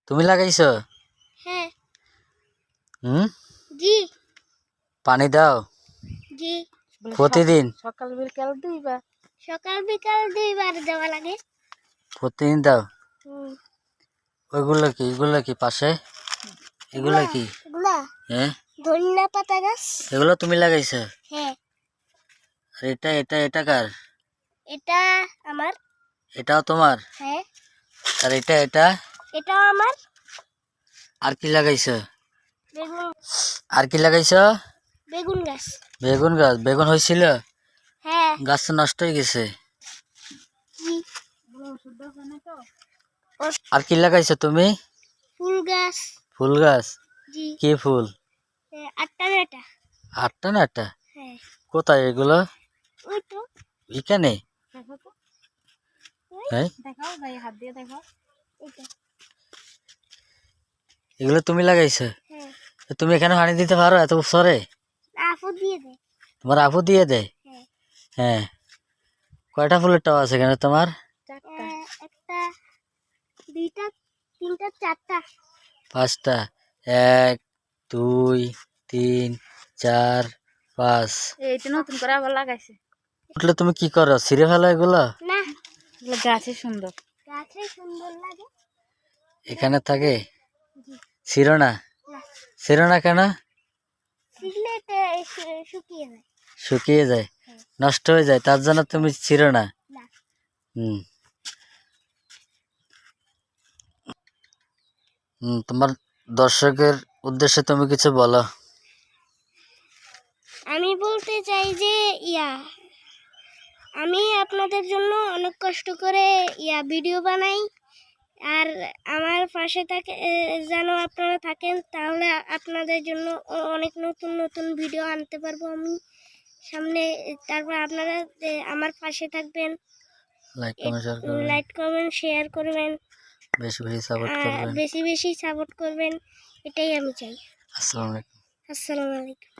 তুমি লাগাইছো? হ্যাঁ। হুম, জি। পানি দাও জি। প্রতিদিন? সকাল বিকাল দুইবার। সকাল বিকাল দুইবার দেওয়া লাগে। প্রতিদিন দাও? হুম। এগুলো কি পাশে? এগুলো কি? হ্যাঁ, ধনিয়া পাতা গাছ। এগুলো তুমি লাগাইছো? হ্যাঁ। আর এটা কার? এটা আমার। এটাও তোমার? হ্যাঁ। আর এটা এটাও আমার। আর কি লাগাইছো? বেগুন। আর কি লাগাইছো? বেগুন গাছ। বেগুন গাছ? বেগুন হয়েছিল? হ্যাঁ। গাছ তো নষ্ট হয়ে গেছে। জি। আর কি লাগাইছো তুমি? ফুল গাছ। ফুল গাছ? জি। কি ফুল? 8টা 9টা। 8টা না 8টা? হ্যাঁ। কোথায় এগুলো? ওই তো। এখানে? দেখো তো। হ্যাঁ, দেখাও ভাই, হাত দিয়ে দেখাও। এইটা। এগুলো তুমি লাগাইছো? হ্যাঁ। তো তুমি এখানে পানি দিতে পারো এত বছরে? আপু দিয়ে দে। তোমার আপু দিয়ে দেয়? হ্যাঁ। হ্যাঁ। কয়টা ফুলের টব আছে এখানে তোমার? 4টা। একটা, 2টা, 3টা, 4টা। 5টা? 1 2 3 4 5। এইটা নতুন করে আবার লাগাইছে। উঠলে তুমি কি করো, ছিঁড়ে ফেলো এগুলো? না, এগুলো গাছে সুন্দর। গাছে সুন্দর লাগে। এখানে থাকে? জি। ছিঁড়ো না? না। ছিঁড়ো না কেন? ছিঁড়লে এটা শুকিয়ে যায়। শুকিয়ে যায়? হ্যাঁ। নষ্ট হয়ে যায়, তার জন্য তুমি ছিঁড়ো না? না। হুম তোমার দর্শকের উদ্দেশ্যে তুমি কিছু বলো। আমি বলতে চাই যে আমি আপনাদের জন্য অনেক কষ্ট করে ভিডিও বানাই। আর আমার পাশে যেন আপনারা থাকেন, তাহলে আপনাদের জন্য অনেক নতুন নতুন ভিডিও আনতে পারবো আমি সামনে। তারপর আপনারা আমার পাশে থাকবেন, লাইক কমেন্ট শেয়ার করবেন, বেশি বেশি সাপোর্ট করবেন। বেশি বেশি সাপোর্ট করবেন, এটাই আমি চাই। আসসালামু আলাইকুম। আসসালামু আলাইকুম।